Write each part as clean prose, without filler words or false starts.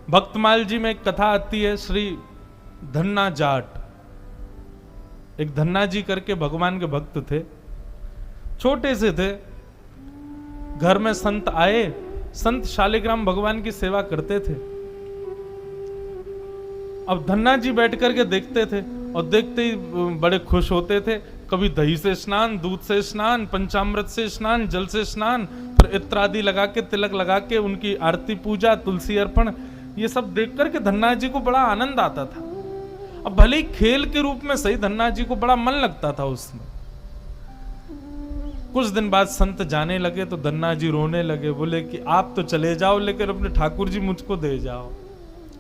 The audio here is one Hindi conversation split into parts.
भक्तमाल जी में एक कथा आती है, श्री धन्ना जाट, एक धन्ना जी करके भगवान के भक्त थे, छोटे से थे। घर में संत आए, संत शालिग्राम भगवान की सेवा करते थे। अब धन्ना जी बैठ करके देखते थे और देखते ही बड़े खुश होते थे। कभी दही से स्नान, दूध से स्नान, पंचामृत से स्नान, जल से स्नान, फिर इत्र आदि लगा के, तिलक लगा के उनकी आरती पूजा, तुलसी अर्पण, ये सब देख करके धन्ना जी को बड़ा आनंद आता था। अब भले ही खेल के रूप में सही, धन्ना जी को बड़ा मन लगता था उसमें। कुछ दिन बाद संत जाने लगे तो धन्ना जी रोने लगे, बोले कि आप तो चले जाओ लेकिन अपने ठाकुर जी मुझको दे जाओ,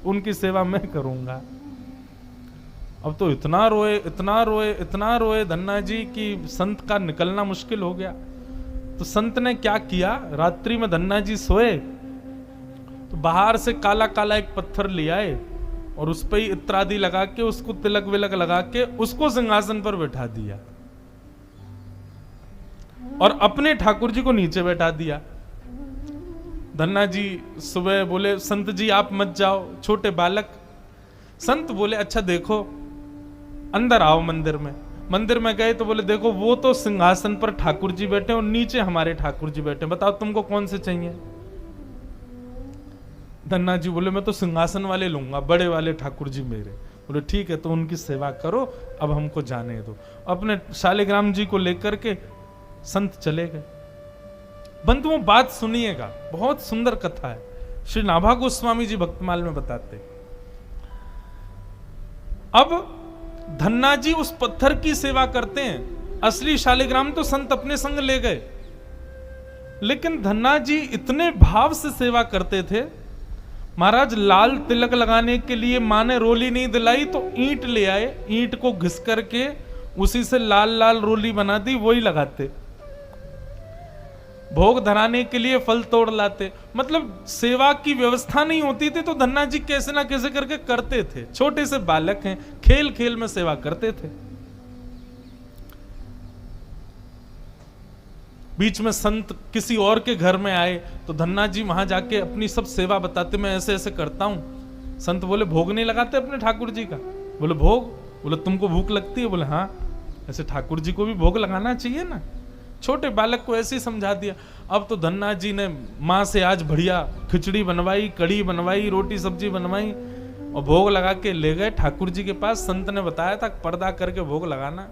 उनकी सेवा मैं करूंगा। अब तो इतना रोए, इतना रोए, इतना रोए धन्ना जी कि संत का निकलना मुश्किल हो गया। तो संत ने क्या किया, रात्रि में धन्ना जी सोए तो बाहर से काला काला एक पत्थर ले आए और उस पर ही इत्र आदि लगा के, उसको तिलक विलक लगा के उसको सिंहासन पर बैठा दिया और अपने ठाकुर जी को नीचे बैठा दिया। धन्ना जी सुबह बोले, संत जी आप मत जाओ, छोटे बालक। संत बोले, अच्छा देखो, अंदर आओ मंदिर में। मंदिर में गए तो बोले, देखो वो तो सिंहासन पर ठाकुर जी बैठे और नीचे हमारे ठाकुर जी बैठे, बताओ तुमको कौन से चाहिए। धन्ना जी बोले, मैं तो सिंहासन वाले लूंगा, बड़े वाले ठाकुर जी मेरे। बोले ठीक है, तो उनकी सेवा करो, अब हमको जाने दो। अपने शालिग्राम जी को लेकर के संत चले गए। बंधुओं बात सुनिएगा, बहुत सुंदर कथा है, श्री नाभा गोस्वामी जी भक्तमाल में बताते। अब धन्ना जी उस पत्थर की सेवा करते हैं, असली शालिग्राम तो संत अपने संग ले गए, लेकिन धन्ना जी इतने भाव से सेवा करते थे। महाराज लाल तिलक लगाने के लिए मां ने रोली नहीं दिलाई तो ईंट ले आए, ईंट को घिस करके उसी से लाल लाल रोली बना दी, वही लगाते। भोग धराने के लिए फल तोड़ लाते। मतलब सेवा की व्यवस्था नहीं होती थी तो धन्ना जी कैसे ना कैसे करके करते थे। छोटे से बालक हैं, खेल खेल में सेवा करते थे। बीच में संत किसी और के घर में आए तो धन्ना जी वहां जाके अपनी सब सेवा बताते, मैं ऐसे ऐसे करता हूं। संत बोले, भोग नहीं लगाते अपने ठाकुर जी का। बोले भोग, बोले तुमको भूख लगती है। बोले हाँ, ऐसे ठाकुर जी को भी भोग लगाना चाहिए ना। छोटे बालक को ऐसे ही समझा दिया। अब तो धन्ना जी ने माँ से आज बढ़िया खिचड़ी बनवाई, कड़ी बनवाई, रोटी सब्जी बनवाई और भोग लगा के ले गए ठाकुर जी के पास। संत ने बताया था पर्दा करके भोग लगाना,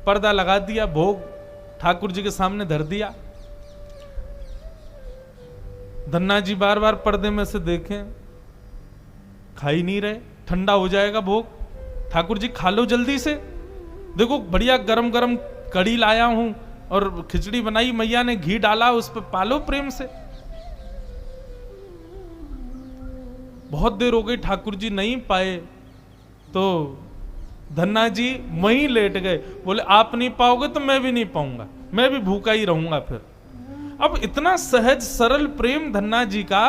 पर्दा लगा दिया, भोग ठाकुर जी के सामने धर दिया। धन्ना जी बार बार पर्दे में से देखें, खा ही नहीं रहे, ठंडा हो जाएगा भोग। ठाकुर जी खा लो जल्दी से, देखो बढ़िया गरम गरम कड़ी लाया हूं और खिचड़ी बनाई, मैया ने घी डाला उस पर, पालो प्रेम से। बहुत देर हो गई, ठाकुर जी नहीं पाए तो धन्ना जी वहीं लेट गए। बोले आप नहीं पाओगे तो मैं भी नहीं पाऊंगा, मैं भी भूखा ही रहूंगा फिर। अब इतना सहज सरल प्रेम धन्ना जी का,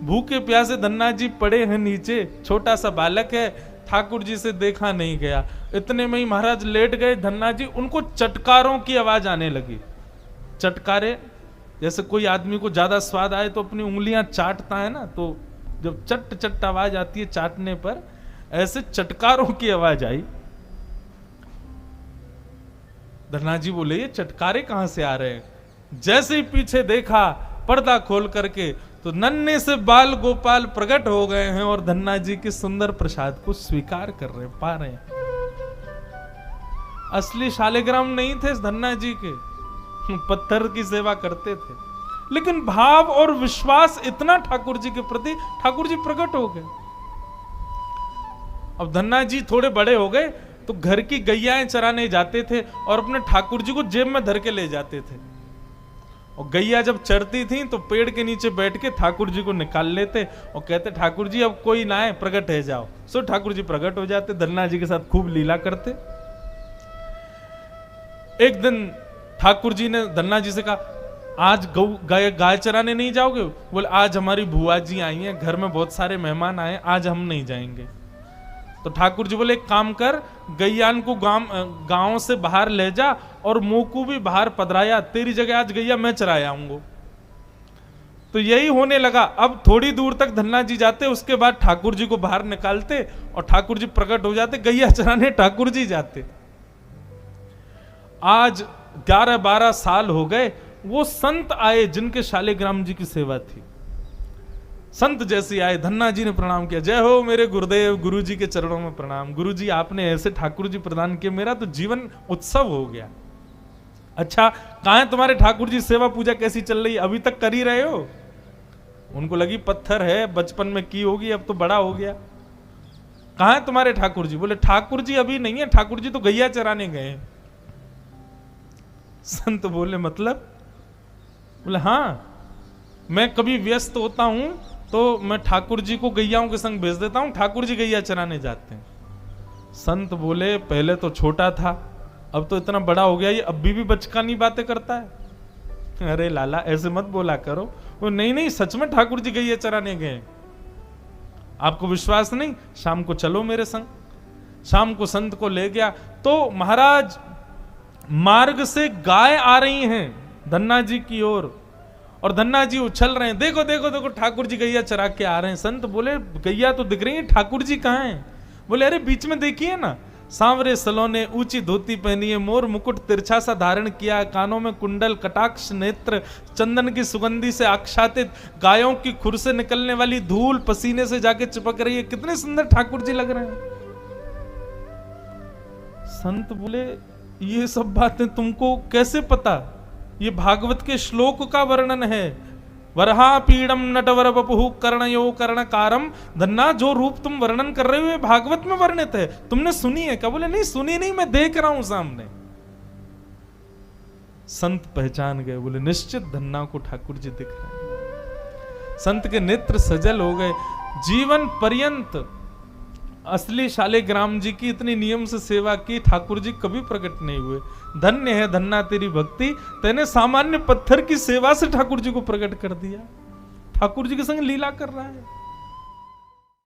भूखे प्यासे धन्ना जी पड़े हैं नीचे, छोटा सा बालक है, ठाकुर जी से देखा नहीं गया। इतने में ही महाराज लेट गए धन्ना जी, उनको चटकारों की आवाज आने लगी। चटकारे, जैसे कोई आदमी को ज्यादा स्वाद आए तो अपनी उंगलियां चाटता है ना, तो जब चट चट आवाज आती है चाटने पर, ऐसे चटकारों की आवाज आई। धन्ना जी बोले, ये चटकारे कहां से आ रहे हैं। जैसे ही पीछे देखा पर्दा खोल करके तो नन्हे से बाल गोपाल प्रकट हो गए हैं और धन्ना जी के सुंदर प्रसाद को स्वीकार कर रहे, पा रहे हैं। असली शालिग्राम नहीं थे धन्ना जी के, पत्थर की सेवा करते थे, लेकिन भाव और विश्वास इतना ठाकुर जी के प्रति, ठाकुर जी प्रकट हो गए। अब धन्ना जी थोड़े बड़े हो गए तो घर की गैयाएं चराने जाते थे और अपने ठाकुर जी को जेब में धर के ले जाते थे। और गैया जब चरती थी तो पेड़ के नीचे बैठ के ठाकुर जी को निकाल लेते और कहते, ठाकुर जी अब कोई ना आए, प्रकट है जाओ। सो ठाकुर जी प्रकट हो जाते, धन्ना जी के साथ खूब लीला करते। एक दिन ठाकुर जी ने धन्ना जी से कहा, आज गाय चराने नहीं जाओगे। बोले आज हमारी बुआ जी आई हैं, घर में बहुत सारे मेहमान आए, आज हम नहीं जाएंगे। तो ठाकुर जी बोले, एक काम कर, गैयान को गांव से बाहर ले जा और मोकू भी बाहर पधराया, तेरी जगह आज गैया मैं चराया आऊंगा। तो यही होने लगा। अब थोड़ी दूर तक धन्ना जी जाते, उसके बाद ठाकुर जी को बाहर निकालते और ठाकुर जी प्रकट हो जाते, गैया चराने ठाकुर जी जाते। आज 11-12 साल हो गए, वो संत आए जिनके शालिग्राम जी की सेवा थी। संत जैसे आए, धन्ना जी ने प्रणाम किया, जय हो मेरे गुरुदेव, गुरु जी के चरणों में प्रणाम। गुरु जी आपने ऐसे ठाकुर जी प्रदान किए, मेरा तो जीवन उत्सव हो गया। अच्छा, कहां है तुम्हारे ठाकुर जी, सेवा पूजा कैसी चल रही, अभी तक कर ही रहे हो? उनको लगी पत्थर है, बचपन में की होगी, अब तो बड़ा हो गया। कहां है तुम्हारे ठाकुर जी? बोले ठाकुर जी अभी नहीं है, ठाकुर जी तो गैया चराने गए। संत बोले मतलब? बोले हाँ, मैं कभी व्यस्त होता हूं तो मैं ठाकुर जी को गैयाओं के संग भेज देता हूं, ठाकुर जी गैया चराने जाते हैं। संत बोले पहले तो छोटा था, अब तो इतना बड़ा हो गया, ये अभी भी बचकानी बातें करता है। अरे लाला ऐसे मत बोला करो। वो नहीं नहीं, सच में ठाकुर जी गैया चराने गए। आपको विश्वास नहीं? शाम को चलो मेरे संग। शाम को संत को ले गया तो महाराज मार्ग से गाय आ रही हैं धन्ना जी की ओर, और धन्ना जी उछल रहे हैं, देखो देखो देखो ठाकुर जी गैया चरा के आ रहे हैं। संत बोले गैया तो दिख रही है, ठाकुर जी कहाँ हैं? बोले अरे बीच में देखिए ना, सांवरे सलोने, ऊंची धोती पहनी है, मोर मुकुट तिरछा सा धारण किया, कानों में कुंडल, कटाक्ष नेत्र, चंदन की सुगंधी से आच्छादित, गायों की खुर से निकलने वाली धूल पसीने से जाके चिपक रही है, कितने सुंदर ठाकुर जी लग रहे हैं। संत बोले ये सब बातें तुमको कैसे पता? ये भागवत के श्लोक का वर्णन है। वरहा पीड़म नटवर बपुहु कर्णयो कर्णकारम। धन्ना जो रूप तुम वर्णन कर रहे हो ये भागवत में वर्णित है, तुमने सुनी है क्या? बोले नहीं सुनी नहीं, मैं देख रहा हूं सामने। संत पहचान गए, बोले निश्चित धन्ना को ठाकुर जी दिख रहे हैं। संत के नेत्र सजल हो गए। जीवन पर्यंत असली शालिग्राम जी की इतनी नियम से सेवा की, ठाकुर जी कभी प्रकट नहीं हुए। धन्य है धन्ना तेरी भक्ति, तेने सामान्य पत्थर की सेवा से ठाकुर जी को प्रकट कर दिया। ठाकुर जी के संग लीला कर रहा है।